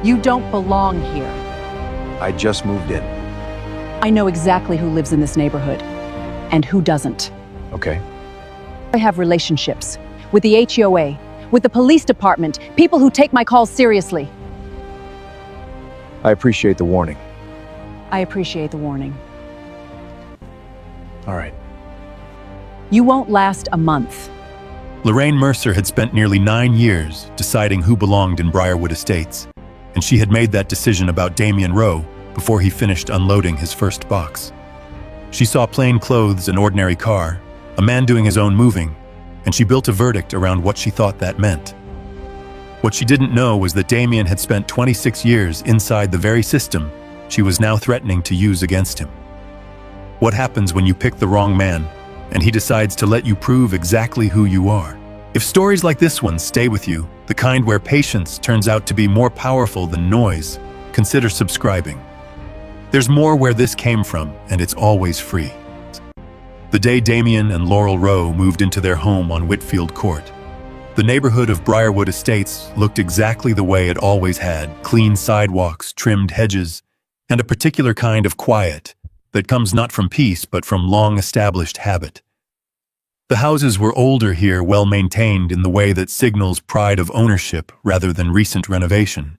You don't belong here. I just moved in. I know exactly who lives in this neighborhood and who doesn't. Okay. I have relationships with the HOA, with the police department, people who take my calls seriously. I appreciate the warning. I appreciate the warning. All right. You won't last a month. Lorraine Mercer had spent nearly 9 years deciding who belonged in Brierwood Estates, and she had made that decision about Damian Row before he finished unloading his first box. She saw plain clothes, an ordinary car, a man doing his own moving, and she built a verdict around what she thought that meant. What she didn't know was that Damian had spent 26 years inside the very system she was now threatening to use against him. What happens when you pick the wrong man, and he decides to let you prove exactly who you are? If stories like this one stay with you, the kind where patience turns out to be more powerful than noise, consider subscribing. There's more where this came from, and it's always free. The day Damian and Laurel Row moved into their home on Whitfield Court, the neighborhood of Brierwood Estates looked exactly the way it always had: clean sidewalks, trimmed hedges, and a particular kind of quiet that comes not from peace but from long-established habit. The houses were older here, well-maintained in the way that signals pride of ownership rather than recent renovation.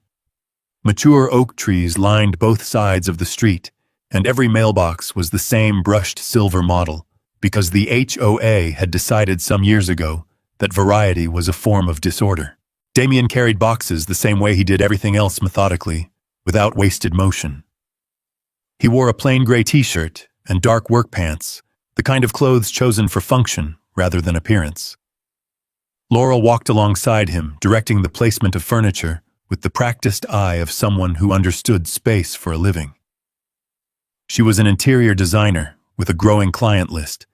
Mature oak trees lined both sides of the street, and every mailbox was the same brushed silver model, because the HOA had decided some years ago that variety was a form of disorder. Damian carried boxes the same way he did everything else, methodically, without wasted motion. He wore a plain gray t-shirt and dark work pants, the kind of clothes chosen for function rather than appearance. Laurel walked alongside him, directing the placement of furniture with the practiced eye of someone who understood space for a living. She was an interior designer with a growing client list,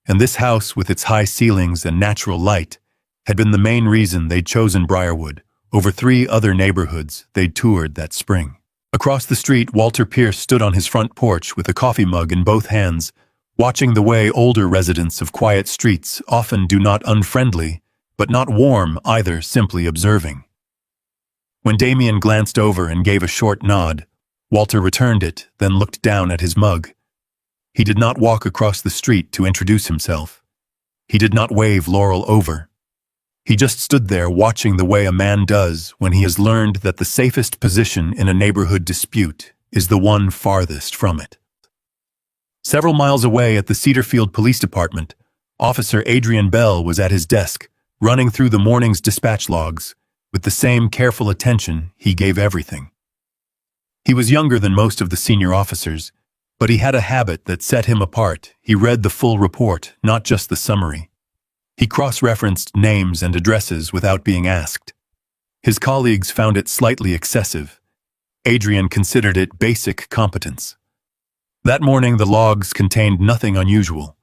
and this house, with its high ceilings and natural light, had been the main reason they'd chosen Brierwood over 3 other neighborhoods they'd toured that spring. Across the street, Walter Pierce stood on his front porch with a coffee mug in both hands, watching the way older residents of quiet streets often do, not unfriendly, but not warm either, simply observing. When Damian glanced over and gave a short nod, Walter returned it, then looked down at his mug. He did not walk across the street to introduce himself. He did not wave Laurel over. He just stood there, watching the way a man does when he has learned that the safest position in a neighborhood dispute is the one farthest from it. Several miles away at the Cedarfield Police Department, Officer Adrien Bell was at his desk, running through the morning's dispatch logs with the same careful attention he gave everything. He was younger than most of the senior officers, but he had a habit that set him apart. He read the full report, not just the summary. He cross-referenced names and addresses without being asked. His colleagues found it slightly excessive. Adrien considered it basic competence. That morning, the logs contained nothing unusual.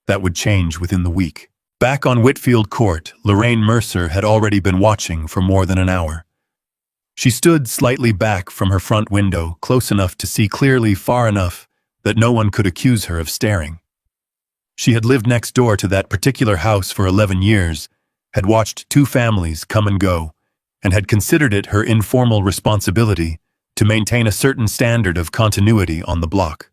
That would change within the week. Back on Whitfield Court, Lorraine Mercer had already been watching for more than an hour. She stood slightly back from her front window, close enough to see clearly, far enough that no one could accuse her of staring. She had lived next door to that particular house for 11 years, had watched 2 families come and go, and had considered it her informal responsibility to maintain a certain standard of continuity on the block.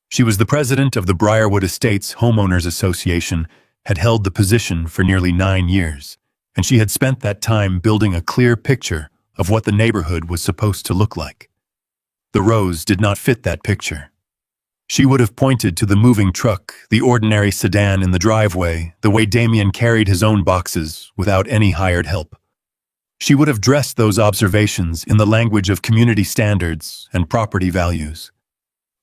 She was the president of the Brierwood Estates Homeowners Association, had held the position for nearly 9 years, and she had spent that time building a clear picture of what the neighborhood was supposed to look like. The Rows did not fit that picture. She would have pointed to the moving truck, the ordinary sedan in the driveway, the way Damian carried his own boxes without any hired help. She would have dressed those observations in the language of community standards and property values.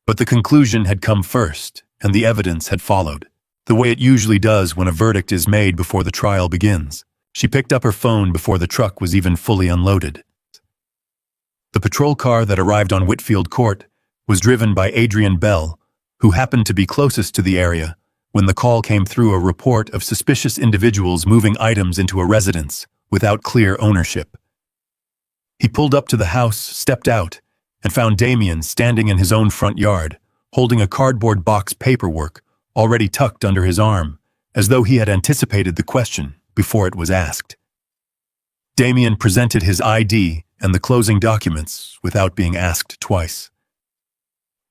But the conclusion had come first, and the evidence had followed, the way it usually does when a verdict is made before the trial begins. She picked up her phone before the truck was even fully unloaded. The patrol car that arrived on Whitfield Court was driven by Adrien Bell, who happened to be closest to the area when the call came through: a report of suspicious individuals moving items into a residence without clear ownership. He pulled up to the house, stepped out, and found Damian standing in his own front yard, holding a cardboard box paperwork already tucked under his arm, as though he had anticipated the question before it was asked. Damian presented his ID and the closing documents without being asked twice.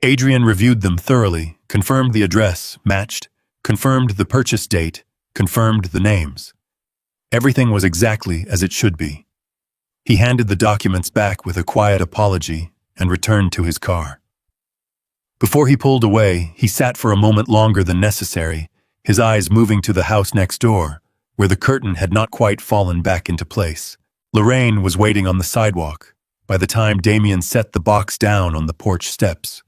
Adrien reviewed them thoroughly, confirmed the address matched, confirmed the purchase date, confirmed the names. Everything was exactly as it should be. He handed the documents back with a quiet apology and returned to his car. Before he pulled away, he sat for a moment longer than necessary, his eyes moving to the house next door, where the curtain had not quite fallen back into place. Lorraine was waiting on the sidewalk by the time Damian set the box down on the porch steps.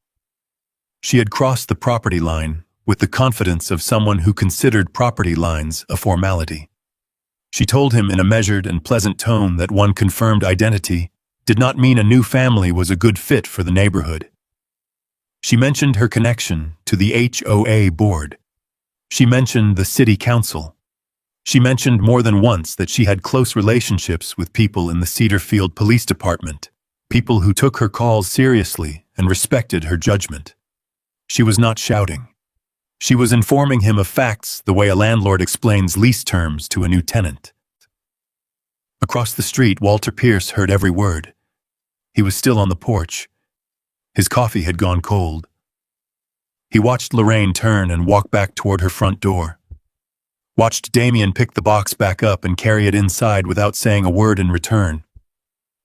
She had crossed the property line with the confidence of someone who considered property lines a formality. She told him in a measured and pleasant tone that one confirmed identity did not mean a new family was a good fit for the neighborhood. She mentioned her connection to the HOA board. She mentioned the city council. She mentioned more than once that she had close relationships with people in the Cedarfield Police Department, people who took her calls seriously and respected her judgment. She was not shouting. She was informing him of facts the way a landlord explains lease terms to a new tenant. Across the street, Walter Pierce heard every word. He was still on the porch. His coffee had gone cold. He watched Lorraine turn and walk back toward her front door. Watched Damian pick the box back up and carry it inside without saying a word in return.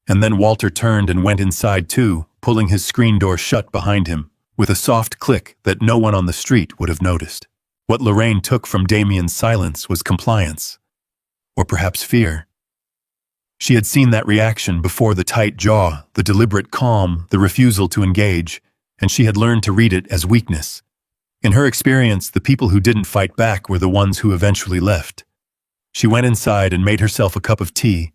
And then Walter turned and went inside too, pulling his screen door shut behind him, with a soft click that no one on the street would have noticed. What Lorraine took from Damian's silence was compliance, or perhaps fear. She had seen that reaction before: the tight jaw, the deliberate calm, the refusal to engage, and she had learned to read it as weakness. In her experience, the people who didn't fight back were the ones who eventually left. She went inside and made herself a cup of tea,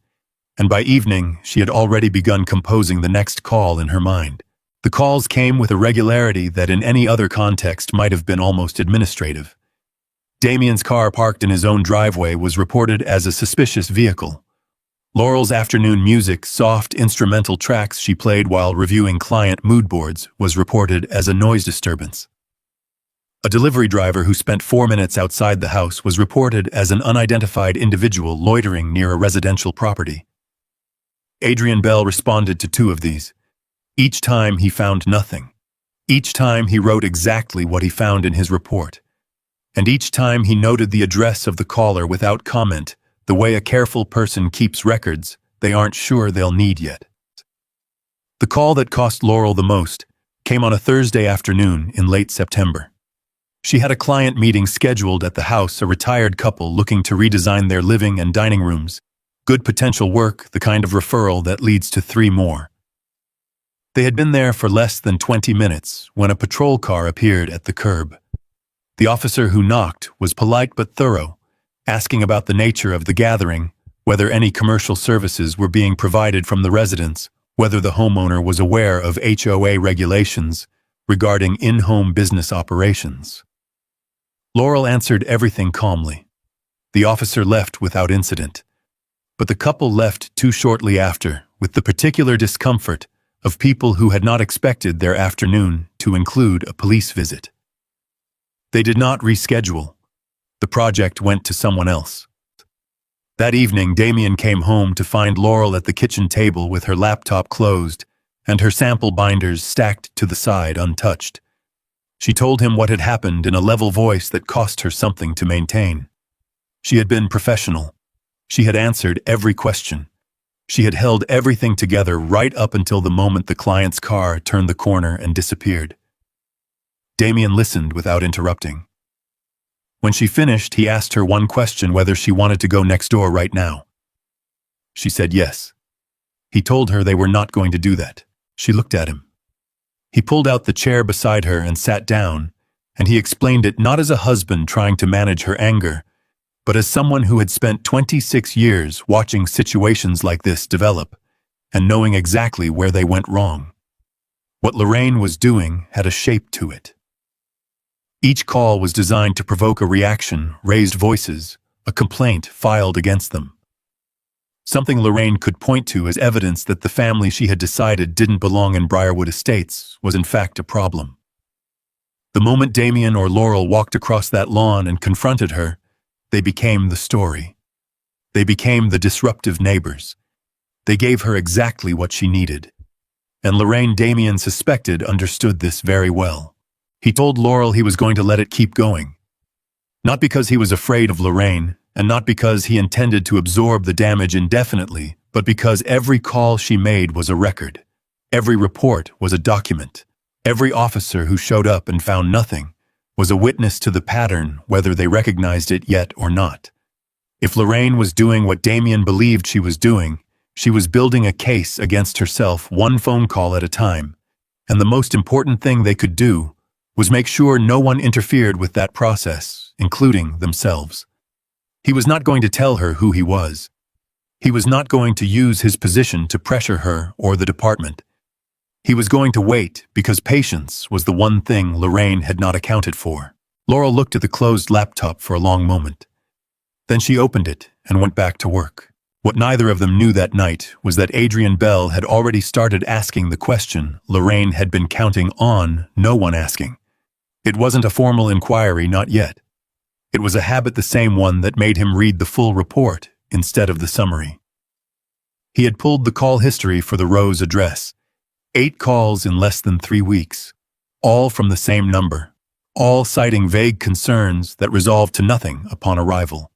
and by evening she had already begun composing the next call in her mind. The calls came with a regularity that in any other context might have been almost administrative. Damian's car parked in his own driveway was reported as a suspicious vehicle. Laurel's afternoon music, soft instrumental tracks she played while reviewing client mood boards, was reported as a noise disturbance. A delivery driver who spent 4 minutes outside the house was reported as an unidentified individual loitering near a residential property. Adrien Bell responded to 2 of these. Each time he found nothing. Each time he wrote exactly what he found in his report. And each time he noted the address of the caller without comment, the way a careful person keeps records they aren't sure they'll need yet. The call that cost Laurel the most came on a Thursday afternoon in late September. She had a client meeting scheduled at the house, a retired couple looking to redesign their living and dining rooms. Good potential work, the kind of referral that leads to 3 more. They had been there for less than 20 minutes when a patrol car appeared at the curb. The officer who knocked was polite but thorough, asking about the nature of the gathering, whether any commercial services were being provided from the residents, whether the homeowner was aware of HOA regulations regarding in-home business operations. Laurel answered everything calmly. The officer left without incident, but the couple left too shortly after with the particular discomfort of people who had not expected their afternoon to include a police visit. They did not reschedule. The project went to someone else. That evening, Damian came home to find Laurel at the kitchen table with her laptop closed and her sample binders stacked to the side untouched. She told him what had happened in a level voice that cost her something to maintain. She had been professional. She had answered every question. She had held everything together right up until the moment the client's car turned the corner and disappeared. Damian listened without interrupting. When she finished, he asked her one question: whether she wanted to go next door right now. She said yes. He told her they were not going to do that. She looked at him. He pulled out the chair beside her and sat down, and he explained it not as a husband trying to manage her anger, but as someone who had spent 26 years watching situations like this develop and knowing exactly where they went wrong. What Lorraine was doing had a shape to it. Each call was designed to provoke a reaction, raised voices, a complaint filed against them. Something Lorraine could point to as evidence that the family she had decided didn't belong in Brierwood Estates was in fact a problem. The moment Damian or Laurel walked across that lawn and confronted her, they became the story. They became the disruptive neighbors. They gave her exactly what she needed. And Lorraine, Damian suspected, understood this very well. He told Laurel he was going to let it keep going. Not because he was afraid of Lorraine, and not because he intended to absorb the damage indefinitely, but because every call she made was a record. Every report was a document. Every officer who showed up and found nothing was a witness to the pattern, whether they recognized it yet or not. If Lorraine was doing what Damian believed she was doing, she was building a case against herself one phone call at a time, and the most important thing they could do was make sure no one interfered with that process, including themselves. He was not going to tell her who he was. He was not going to use his position to pressure her or the department. He was going to wait because patience was the one thing Lorraine had not accounted for. Laurel looked at the closed laptop for a long moment. Then she opened it and went back to work. What neither of them knew that night was that Adrien Bell had already started asking the question Lorraine had been counting on no one asking. It wasn't a formal inquiry, not yet. It was a habit, the same one that made him read the full report instead of the summary. He had pulled the call history for the Row's address. 8 calls in less than 3 weeks, all from the same number, all citing vague concerns that resolved to nothing upon arrival.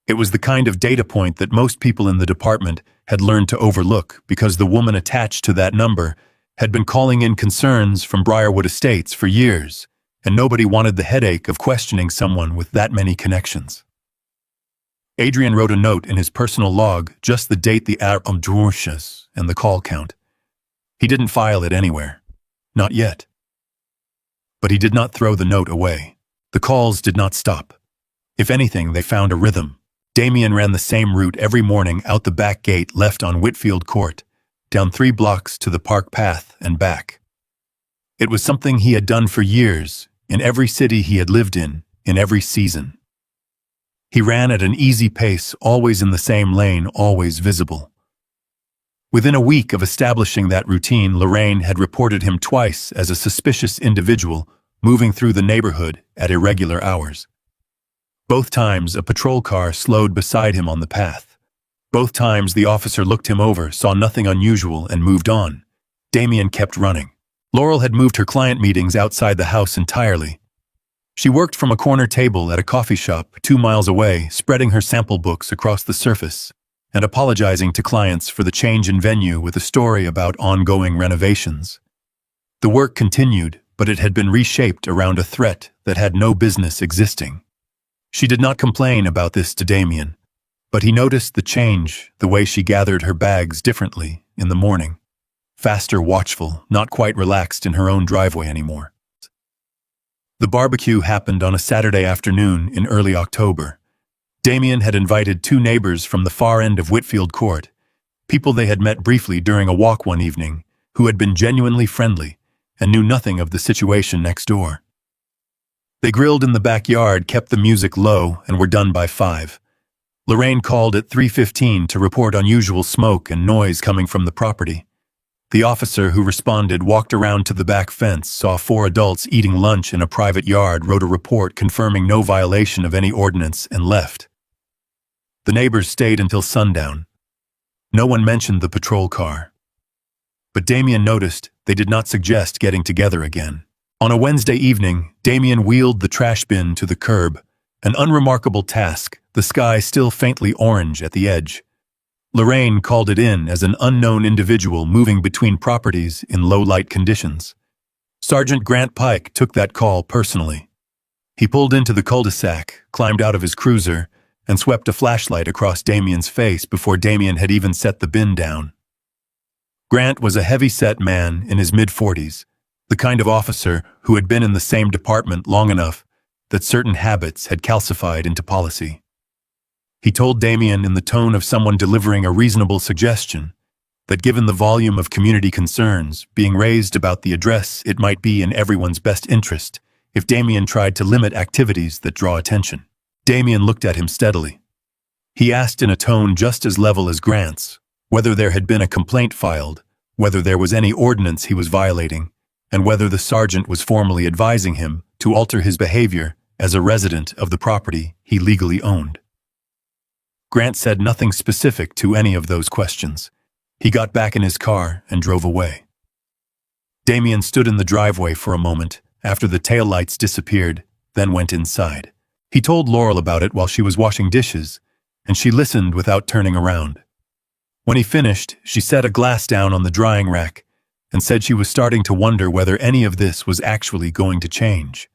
It was the kind of data point that most people in the department had learned to overlook because the woman attached to that number had been calling in concerns from Brierwood Estates for years, and nobody wanted the headache of questioning someone with that many connections. Adrien wrote a note in his personal log, just the date, the hour, and the call count. He didn't file it anywhere. Not yet. But he did not throw the note away. The calls did not stop. If anything, they found a rhythm. Damian ran the same route every morning out the back gate left on Whitfield Court, down 3 blocks to the park path and back. It was something he had done for years, in every city he had lived in every season. He ran at an easy pace, always in the same lane, always visible. Within a week of establishing that routine, Lorraine had reported him twice as a suspicious individual moving through the neighborhood at irregular hours. Both times, a patrol car slowed beside him on the path. Both times, the officer looked him over, saw nothing unusual, and moved on. Damian kept running. Laurel had moved her client meetings outside the house entirely. She worked from a corner table at a coffee shop 2 miles away, spreading her sample books across the surface and apologizing to clients for the change in venue with a story about ongoing renovations. The work continued, but it had been reshaped around a threat that had no business existing. She did not complain about this to Damian, but he noticed the change, the way she gathered her bags differently in the morning. Faster, watchful, not quite relaxed in her own driveway anymore. The barbecue happened on a Saturday afternoon in early October. Damian had invited 2 neighbors from the far end of Whitfield Court, people they had met briefly during a walk one evening, who had been genuinely friendly and knew nothing of the situation next door. They grilled in the backyard, kept the music low, and were done by 5. Lorraine called at 3:15 to report unusual smoke and noise coming from the property. The officer who responded walked around to the back fence, saw 4 adults eating lunch in a private yard, wrote a report confirming no violation of any ordinance, and left. The neighbors stayed until sundown. No one mentioned the patrol car. But Damian noticed they did not suggest getting together again. On a Wednesday evening, Damian wheeled the trash bin to the curb, an unremarkable task, the sky still faintly orange at the edge. Lorraine called it in as an unknown individual moving between properties in low-light conditions. Sergeant Grant Pike took that call personally. He pulled into the cul-de-sac, climbed out of his cruiser, and swept a flashlight across Damian's face before Damian had even set the bin down. Grant was a heavy-set man in his mid-40s, the kind of officer who had been in the same department long enough that certain habits had calcified into policy. He told Damian in the tone of someone delivering a reasonable suggestion that given the volume of community concerns being raised about the address, it might be in everyone's best interest if Damian tried to limit activities that draw attention. Damian looked at him steadily. He asked in a tone just as level as Grant's whether there had been a complaint filed, whether there was any ordinance he was violating, and whether the sergeant was formally advising him to alter his behavior as a resident of the property he legally owned. Grant said nothing specific to any of those questions. He got back in his car and drove away. Damian stood in the driveway for a moment after the taillights disappeared, then went inside. He told Laurel about it while she was washing dishes, and she listened without turning around. When he finished, she set a glass down on the drying rack and said she was starting to wonder whether any of this was actually going to change.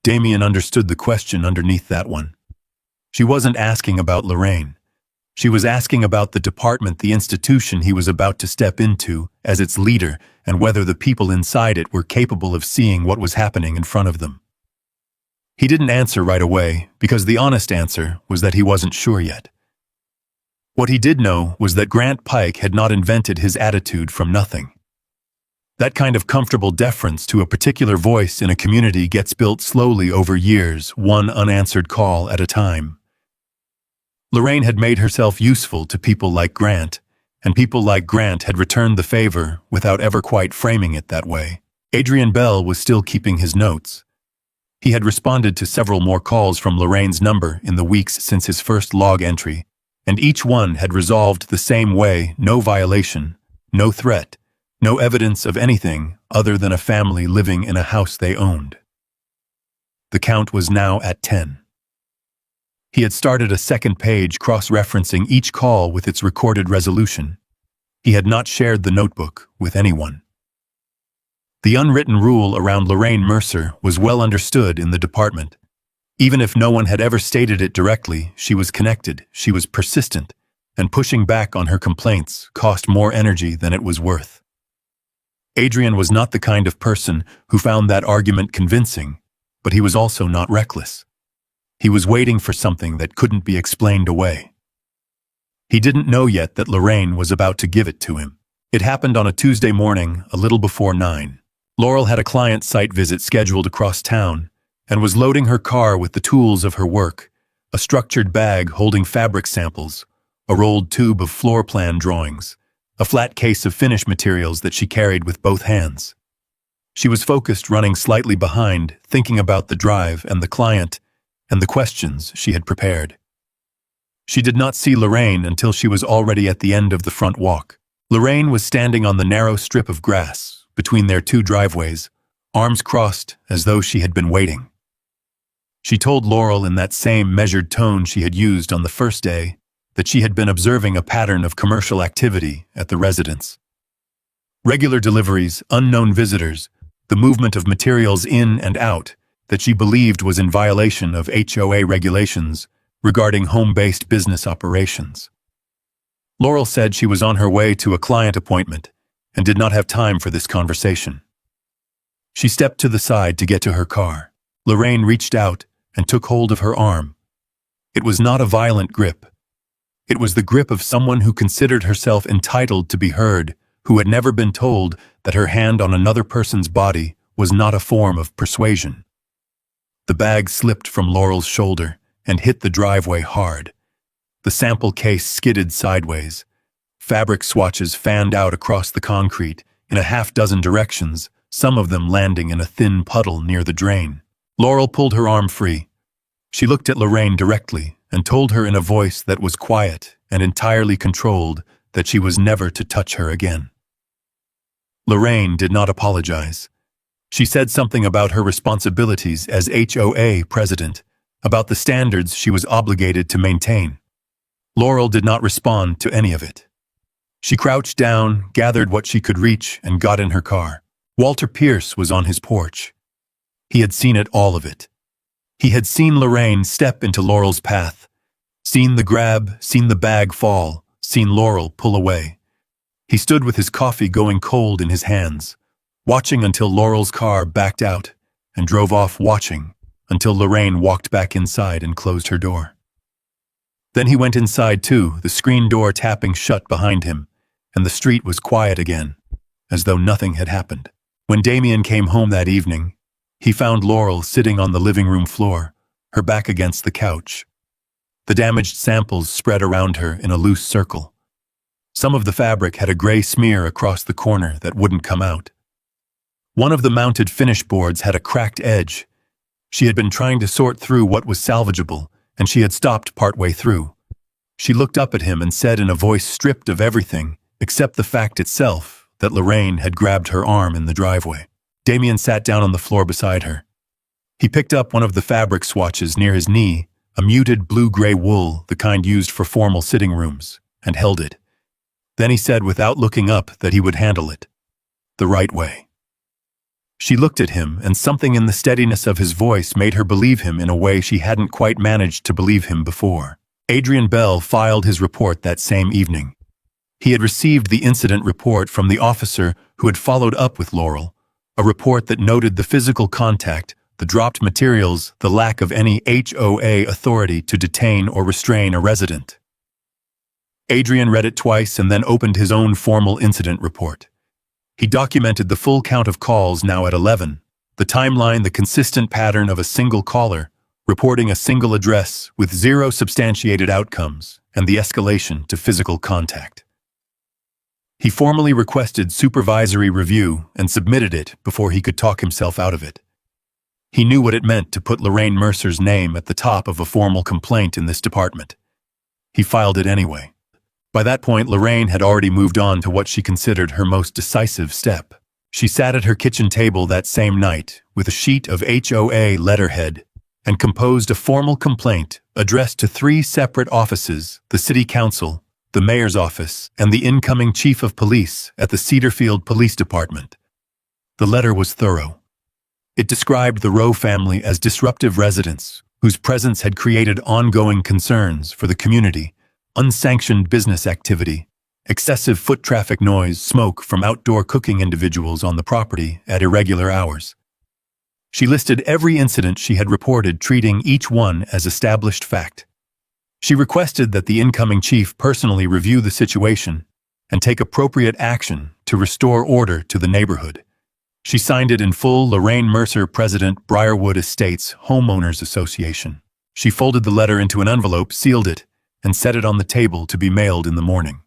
Damian understood the question underneath that one. She wasn't asking about Lorraine. She was asking about the department, the institution he was about to step into as its leader, and whether the people inside it were capable of seeing what was happening in front of them. He didn't answer right away because the honest answer was that he wasn't sure yet. What he did know was that Grant Pike had not invented his attitude from nothing. That kind of comfortable deference to a particular voice in a community gets built slowly over years, one unanswered call at a time. Lorraine had made herself useful to people like Grant, and people like Grant had returned the favor without ever quite framing it that way. Adrien Bell was still keeping his notes. He had responded to several more calls from Lorraine's number in the weeks since his first log entry, and each one had resolved the same way: no violation, no threat, no evidence of anything other than a family living in a house they owned. The count was now at 10. He had started a second page cross-referencing each call with its recorded resolution. He had not shared the notebook with anyone. The unwritten rule around Lorraine Mercer was well understood in the department. Even if no one had ever stated it directly, she was connected, she was persistent, and pushing back on her complaints cost more energy than it was worth. Adrien was not the kind of person who found that argument convincing, but he was also not reckless. He was waiting for something that couldn't be explained away. He didn't know yet that Lorraine was about to give it to him. It happened on a Tuesday morning, a little before 9. Laurel had a client site visit scheduled across town and was loading her car with the tools of her work: a structured bag holding fabric samples, a rolled tube of floor plan drawings, a flat case of finish materials that she carried with both hands. She was focused, running slightly behind, thinking about the drive and the client and the questions she had prepared. She did not see Lorraine until she was already at the end of the front walk. Lorraine was standing on the narrow strip of grass between their two driveways, arms crossed as though she had been waiting. She told Laurel in that same measured tone she had used on the first day that she had been observing a pattern of commercial activity at the residence. Regular deliveries, unknown visitors, the movement of materials in and out that she believed was in violation of HOA regulations regarding home-based business operations. Laurel said she was on her way to a client appointment and did not have time for this conversation. She stepped to the side to get to her car. Lorraine reached out and took hold of her arm. It was not a violent grip. It was the grip of someone who considered herself entitled to be heard, who had never been told that her hand on another person's body was not a form of persuasion. The bag slipped from Laurel's shoulder and hit the driveway hard. The sample case skidded sideways. Fabric swatches fanned out across the concrete in a half-dozen directions, some of them landing in a thin puddle near the drain. Laurel pulled her arm free. She looked at Lorraine directly and told her in a voice that was quiet and entirely controlled that she was never to touch her again. Lorraine did not apologize. She said something about her responsibilities as HOA president, about the standards she was obligated to maintain. Laurel did not respond to any of it. She crouched down, gathered what she could reach, and got in her car. Walter Pierce was on his porch. He had seen it, all of it. He had seen Lorraine step into Laurel's path, seen the grab, seen the bag fall, seen Laurel pull away. He stood with his coffee going cold in his hands, watching until Laurel's car backed out, and drove off, watching until Lorraine walked back inside and closed her door. Then he went inside too, the screen door tapping shut behind him, and the street was quiet again, as though nothing had happened. When Damian came home that evening, he found Laurel sitting on the living room floor, her back against the couch. The damaged samples spread around her in a loose circle. Some of the fabric had a gray smear across the corner that wouldn't come out. One of the mounted finish boards had a cracked edge. She had been trying to sort through what was salvageable, and she had stopped partway through. She looked up at him and said in a voice stripped of everything, except the fact itself, that Lorraine had grabbed her arm in the driveway. Damian sat down on the floor beside her. He picked up one of the fabric swatches near his knee, a muted blue-gray wool, the kind used for formal sitting rooms, and held it. Then he said without looking up that he would handle it the right way. She looked at him, and something in the steadiness of his voice made her believe him in a way she hadn't quite managed to believe him before. Adrien Bell filed his report that same evening. He had received the incident report from the officer who had followed up with Laurel, a report that noted the physical contact, the dropped materials, the lack of any HOA authority to detain or restrain a resident. Adrien read it twice and then opened his own formal incident report. He documented the full count of calls, now at 11, the timeline, the consistent pattern of a single caller, reporting a single address with 0 substantiated outcomes, and the escalation to physical contact. He formally requested supervisory review and submitted it before he could talk himself out of it. He knew what it meant to put Lorraine Mercer's name at the top of a formal complaint in this department. He filed it anyway. By that point, Lorraine had already moved on to what she considered her most decisive step. She sat at her kitchen table that same night with a sheet of HOA letterhead and composed a formal complaint addressed to 3 separate offices: the City Council, the Mayor's office, and the incoming Chief of Police at the Cedarfield Police Department. The letter was thorough. It described the Row family as disruptive residents whose presence had created ongoing concerns for the community, unsanctioned business activity, excessive foot traffic noise, smoke from outdoor cooking individuals on the property at irregular hours. She listed every incident she had reported, treating each one as established fact. She requested that the incoming chief personally review the situation and take appropriate action to restore order to the neighborhood. She signed it in full: Lorraine Mercer, President, Brierwood Estates Homeowners Association. She folded the letter into an envelope, sealed it, and set it on the table to be mailed in the morning.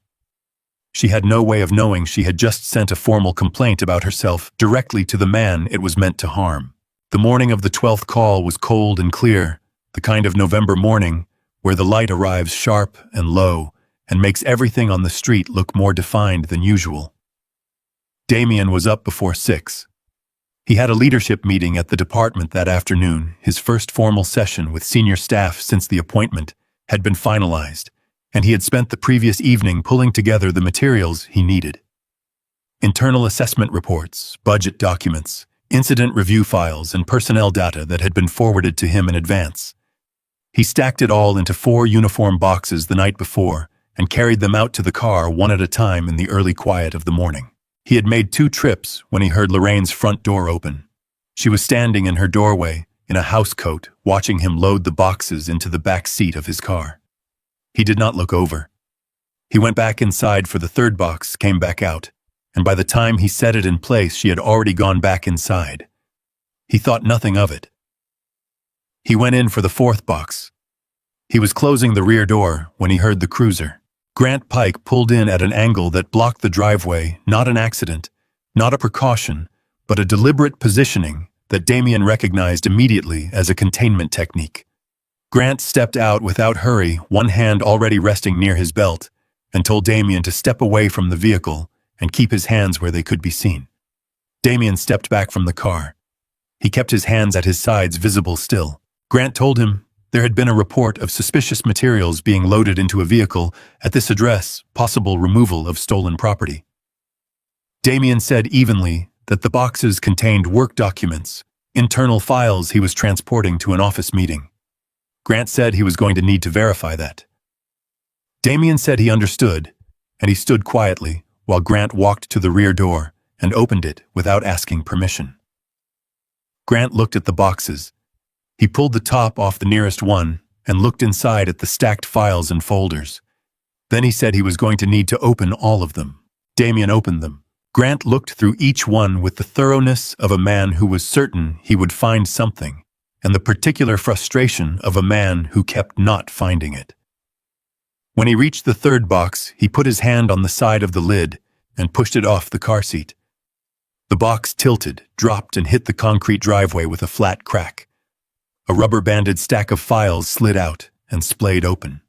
She had no way of knowing she had just sent a formal complaint about herself directly to the man it was meant to harm. The morning of the 12th call was cold and clear, the kind of November morning where the light arrives sharp and low and makes everything on the street look more defined than usual. Damian was up before 6. He had a leadership meeting at the department that afternoon. His first formal session with senior staff since the appointment had been finalized, and he had spent the previous evening pulling together the materials he needed. Internal assessment reports, budget documents, incident review files, and personnel data that had been forwarded to him in advance. He stacked it all into 4 uniform boxes the night before and carried them out to the car one at a time in the early quiet of the morning. He had made 2 trips when he heard Lorraine's front door open. She was standing in her doorway, in a housecoat, watching him load the boxes into the back seat of his car. He did not look over. He went back inside for the 3rd box, came back out, and by the time he set it in place, she had already gone back inside. He thought nothing of it. He went in for the 4th box. He was closing the rear door when he heard the cruiser. Grant Pike pulled in at an angle that blocked the driveway, not an accident, not a precaution, but a deliberate positioning that Damian recognized immediately as a containment technique. Grant stepped out without hurry, one hand already resting near his belt, and told Damian to step away from the vehicle and keep his hands where they could be seen. Damian stepped back from the car. He kept his hands at his sides, visible still. Grant told him there had been a report of suspicious materials being loaded into a vehicle at this address, possible removal of stolen property. Damian said evenly that the boxes contained work documents, internal files he was transporting to an office meeting. Grant said he was going to need to verify that. Damian said he understood, and he stood quietly while Grant walked to the rear door and opened it without asking permission. Grant looked at the boxes. He pulled the top off the nearest one and looked inside at the stacked files and folders. Then he said he was going to need to open all of them. Damian opened them. Grant looked through each one with the thoroughness of a man who was certain he would find something, and the particular frustration of a man who kept not finding it. When he reached the 3rd box, he put his hand on the side of the lid and pushed it off the car seat. The box tilted, dropped, and hit the concrete driveway with a flat crack. A rubber-banded stack of files slid out and splayed open.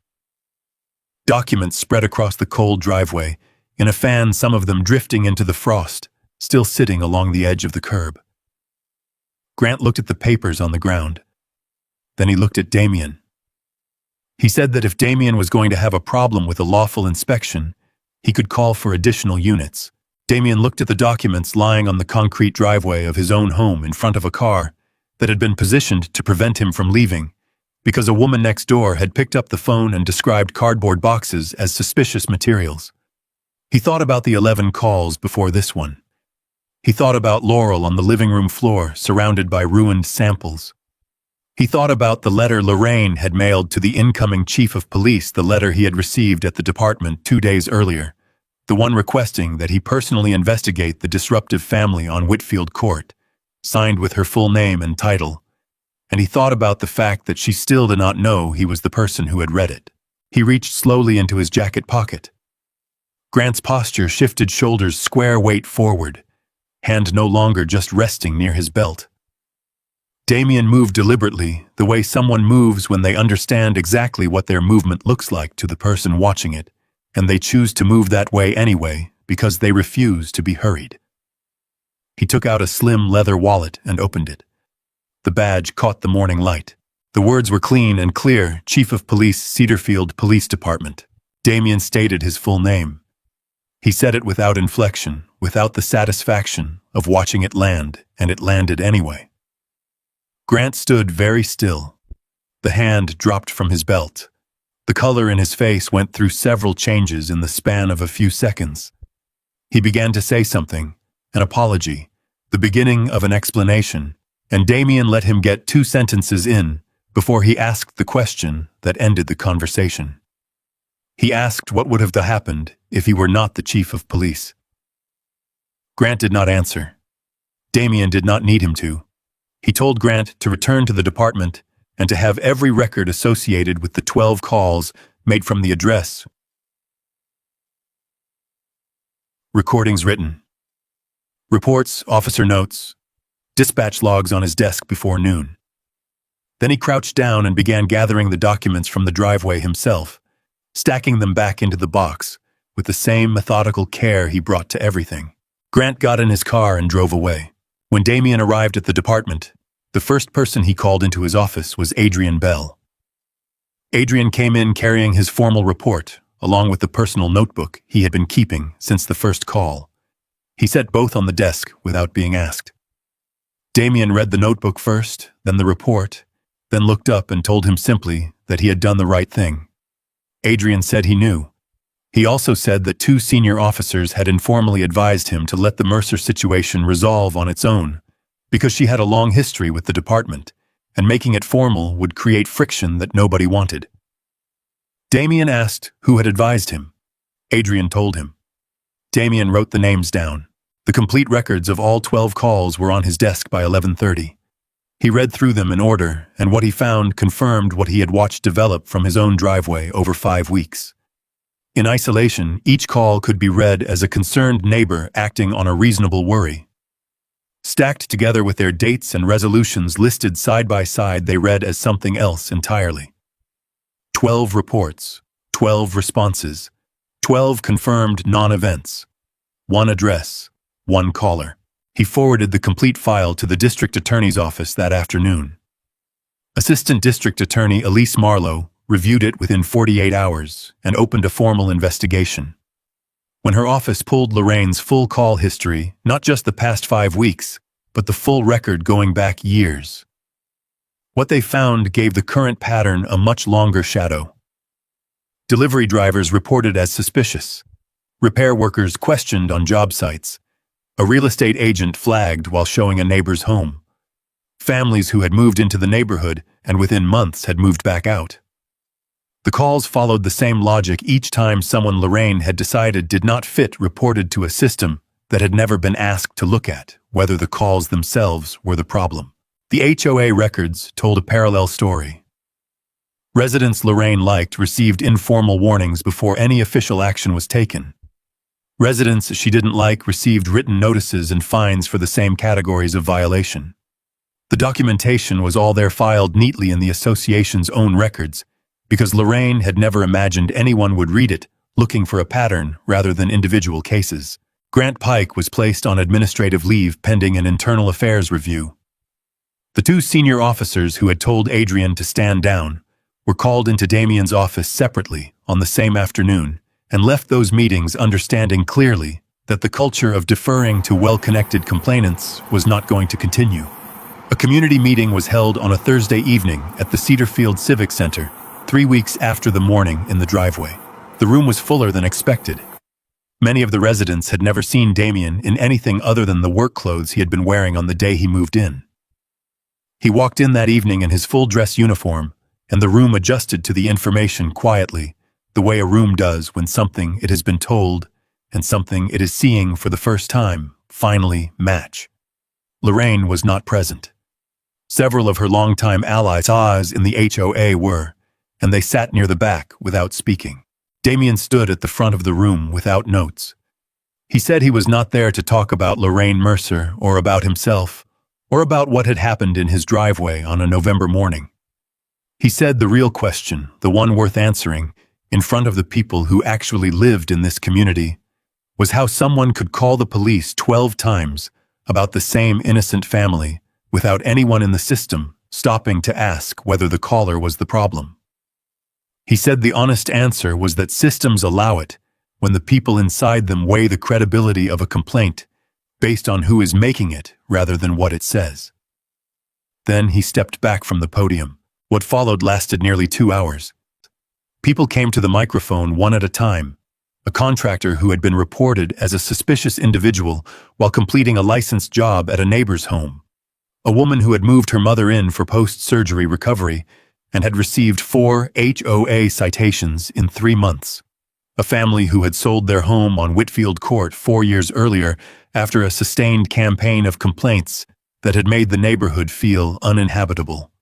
Documents spread across the cold driveway, in a fan, some of them drifting into the frost, still sitting along the edge of the curb. Grant looked at the papers on the ground. Then he looked at Damian. He said that if Damian was going to have a problem with a lawful inspection, he could call for additional units. Damian looked at the documents lying on the concrete driveway of his own home in front of a car that had been positioned to prevent him from leaving, because a woman next door had picked up the phone and described cardboard boxes as suspicious materials. He thought about the 11 calls before this one. He thought about Laurel on the living room floor, surrounded by ruined samples. He thought about the letter Lorraine had mailed to the incoming chief of police, the letter he had received at the department 2 days earlier, the one requesting that he personally investigate the disruptive family on Whitfield Court, signed with her full name and title. And he thought about the fact that she still did not know he was the person who had read it. He reached slowly into his jacket pocket. Grant's posture shifted, shoulders square, weight forward, hand no longer just resting near his belt. Damian moved deliberately, the way someone moves when they understand exactly what their movement looks like to the person watching it, and they choose to move that way anyway because they refuse to be hurried. He took out a slim leather wallet and opened it. The badge caught the morning light. The words were clean and clear: Chief of Police, Cedarfield Police Department. Damian stated his full name. He said it without inflection, without the satisfaction of watching it land, and it landed anyway. Grant stood very still. The hand dropped from his belt. The color in his face went through several changes in the span of a few seconds. He began to say something, an apology, the beginning of an explanation, and Damian let him get 2 sentences in before he asked the question that ended the conversation. He asked what would have happened if he were not the chief of police. Grant did not answer. Damian did not need him to. He told Grant to return to the department and to have every record associated with the 12 calls made from the address. Recordings written. Reports, officer notes, dispatch logs on his desk before noon. Then he crouched down and began gathering the documents from the driveway himself, stacking them back into the box with the same methodical care he brought to everything. Grant got in his car and drove away. When Damian arrived at the department, the first person he called into his office was Adrien Bell. Adrien came in carrying his formal report, along with the personal notebook he had been keeping since the first call. He set both on the desk without being asked. Damian read the notebook first, then the report, then looked up and told him simply that he had done the right thing. Adrien said he knew. He also said that 2 senior officers had informally advised him to let the Mercer situation resolve on its own, because she had a long history with the department, and making it formal would create friction that nobody wanted. Damian asked who had advised him. Adrien told him. Damian wrote the names down. The complete records of all 12 calls were on his desk by 11:30. He read through them in order, and what he found confirmed what he had watched develop from his own driveway over 5 weeks. In isolation, each call could be read as a concerned neighbor acting on a reasonable worry. Stacked together with their dates and resolutions listed side by side, they read as something else entirely. 12 reports, 12 responses, 12 confirmed non-events, 1 address, 1 caller. He forwarded the complete file to the district attorney's office that afternoon. Assistant District Attorney Elise Marlowe reviewed it within 48 hours and opened a formal investigation. When her office pulled Lorraine's full call history, not just the past 5 weeks, but the full record going back years, what they found gave the current pattern a much longer shadow. Delivery drivers reported as suspicious. Repair workers questioned on job sites. A real estate agent flagged while showing a neighbor's home. Families who had moved into the neighborhood and within months had moved back out. The calls followed the same logic each time someone Lorraine had decided did not fit reported to a system that had never been asked to look at whether the calls themselves were the problem. The HOA records told a parallel story. Residents Lorraine liked received informal warnings before any official action was taken. Residents she didn't like received written notices and fines for the same categories of violation. The documentation was all there, filed neatly in the association's own records, because Lorraine had never imagined anyone would read it, looking for a pattern rather than individual cases. Grant Pike was placed on administrative leave pending an internal affairs review. The two senior officers who had told Adrien to stand down were called into Damian's office separately on the same afternoon and left those meetings understanding clearly that the culture of deferring to well-connected complainants was not going to continue. A community meeting was held on a Thursday evening at the Cedarfield Civic Center, 3 weeks after the morning in the driveway. The room was fuller than expected. Many of the residents had never seen Damian in anything other than the work clothes he had been wearing on the day he moved in. He walked in that evening in his full-dress uniform, and the room adjusted to the information quietly, the way a room does when something it has been told and something it is seeing for the first time finally match. Lorraine was not present. Several of her longtime allies in the HOA were, and they sat near the back without speaking. Damian stood at the front of the room without notes. He said he was not there to talk about Lorraine Mercer or about himself or about what had happened in his driveway on a November morning. He said the real question, the one worth answering, in front of the people who actually lived in this community, was how someone could call the police 12 times about the same innocent family without anyone in the system stopping to ask whether the caller was the problem. He said the honest answer was that systems allow it when the people inside them weigh the credibility of a complaint based on who is making it rather than what it says. Then he stepped back from the podium. What followed lasted nearly 2 hours. People came to the microphone one at a time. A contractor who had been reported as a suspicious individual while completing a licensed job at a neighbor's home. A woman who had moved her mother in for post-surgery recovery and had received 4 HOA citations in 3 months. A family who had sold their home on Whitfield Court 4 years earlier after a sustained campaign of complaints that had made the neighborhood feel uninhabitable.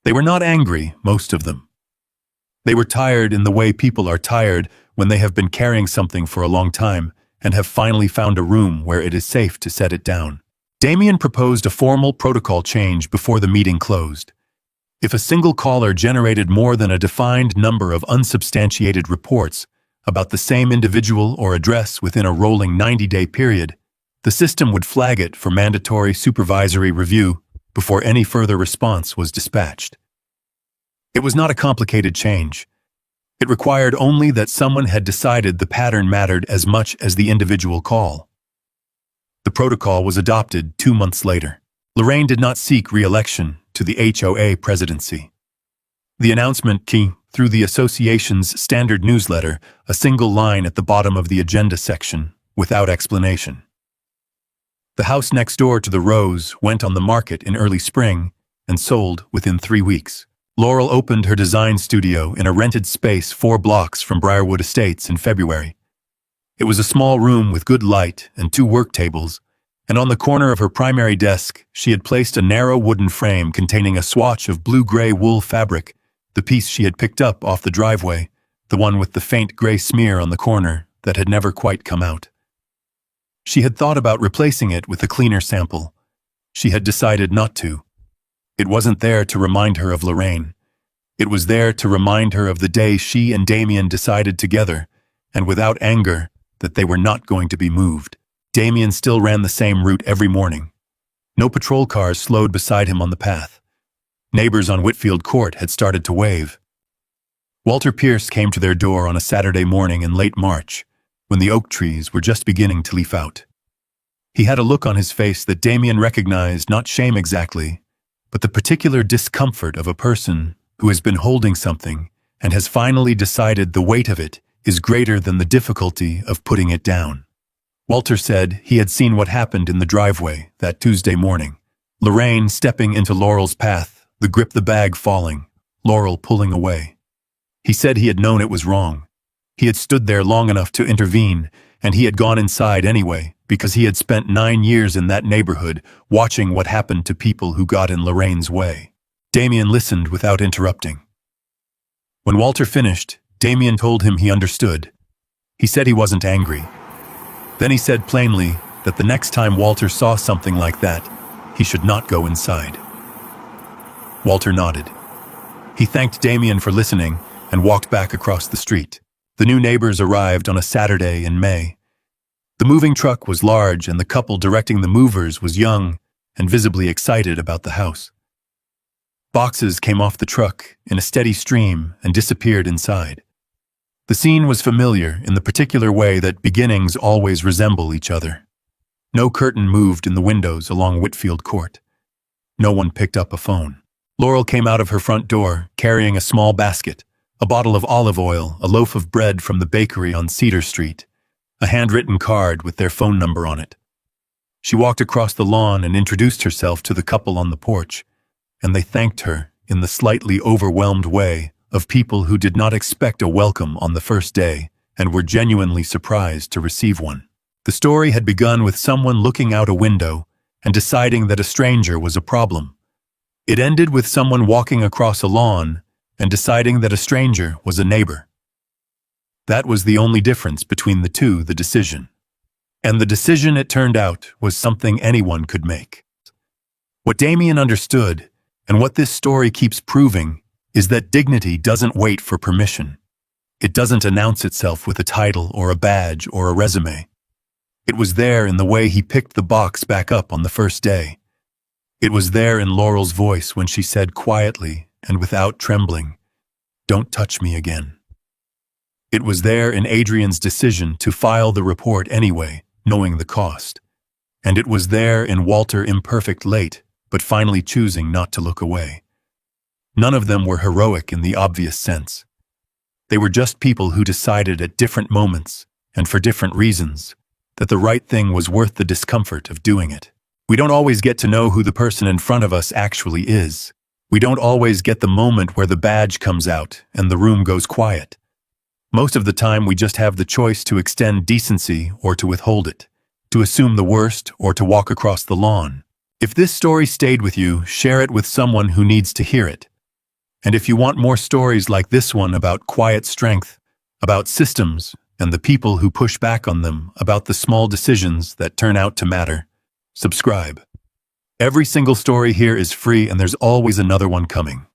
They were not angry, most of them. They were tired in the way people are tired when they have been carrying something for a long time and have finally found a room where it is safe to set it down. Damian proposed a formal protocol change before the meeting closed. If a single caller generated more than a defined number of unsubstantiated reports about the same individual or address within a rolling 90-day period, the system would flag it for mandatory supervisory review before any further response was dispatched. It was not a complicated change. It required only that someone had decided the pattern mattered as much as the individual call. The protocol was adopted 2 months later. Lorraine did not seek re-election to the HOA presidency. The announcement came through the association's standard newsletter, a single line at the bottom of the agenda section, without explanation. The house next door to the Rows went on the market in early spring and sold within 3 weeks. Laurel opened her design studio in a rented space 4 blocks from Brierwood Estates in February. It was a small room with good light and 2 work tables, and on the corner of her primary desk, she had placed a narrow wooden frame containing a swatch of blue-gray wool fabric, the piece she had picked up off the driveway, the one with the faint gray smear on the corner that had never quite come out. She had thought about replacing it with a cleaner sample. She had decided not to. It wasn't there to remind her of Lorraine. It was there to remind her of the day she and Damian decided together, and without anger, that they were not going to be moved. Damian still ran the same route every morning. No patrol cars slowed beside him on the path. Neighbors on Whitfield Court had started to wave. Walter Pierce came to their door on a Saturday morning in late March, when the oak trees were just beginning to leaf out. He had a look on his face that Damian recognized, not shame exactly, but the particular discomfort of a person who has been holding something and has finally decided the weight of it is greater than the difficulty of putting it down. Walter said he had seen what happened in the driveway that Tuesday morning. Lorraine stepping into Laurel's path, the grip the bag falling, Laurel pulling away. He said he had known it was wrong. He had stood there long enough to intervene, and he had gone inside anyway, because he had spent 9 years in that neighborhood watching what happened to people who got in Lorraine's way. Damian listened without interrupting. When Walter finished, Damian told him he understood. He said he wasn't angry. Then he said plainly that the next time Walter saw something like that, he should not go inside. Walter nodded. He thanked Damian for listening and walked back across the street. The new neighbors arrived on a Saturday in May. The moving truck was large, and the couple directing the movers was young and visibly excited about the house. Boxes came off the truck in a steady stream and disappeared inside. The scene was familiar in the particular way that beginnings always resemble each other. No curtain moved in the windows along Whitfield Court. No one picked up a phone. Laurel came out of her front door, carrying a small basket, a bottle of olive oil, a loaf of bread from the bakery on Cedar Street, a handwritten card with their phone number on it. She walked across the lawn and introduced herself to the couple on the porch, and they thanked her in the slightly overwhelmed way of people who did not expect a welcome on the first day and were genuinely surprised to receive one. The story had begun with someone looking out a window and deciding that a stranger was a problem. It ended with someone walking across a lawn and deciding that a stranger was a neighbor. That was the only difference between the two, the decision. And the decision, it turned out, was something anyone could make. What Damian understood, and what this story keeps proving, is that dignity doesn't wait for permission. It doesn't announce itself with a title or a badge or a resume. It was there in the way he picked the box back up on the first day. It was there in Laurel's voice when she said quietly and without trembling, "Don't touch me again." It was there in Adrien's decision to file the report anyway, knowing the cost. And it was there in Walter, imperfect late, but finally choosing not to look away. None of them were heroic in the obvious sense. They were just people who decided at different moments, and for different reasons, that the right thing was worth the discomfort of doing it. We don't always get to know who the person in front of us actually is. We don't always get the moment where the badge comes out and the room goes quiet. Most of the time, we just have the choice to extend decency or to withhold it, to assume the worst or to walk across the lawn. If this story stayed with you, share it with someone who needs to hear it. And if you want more stories like this one about quiet strength, about systems and the people who push back on them, about the small decisions that turn out to matter, subscribe. Every single story here is free, and there's always another one coming.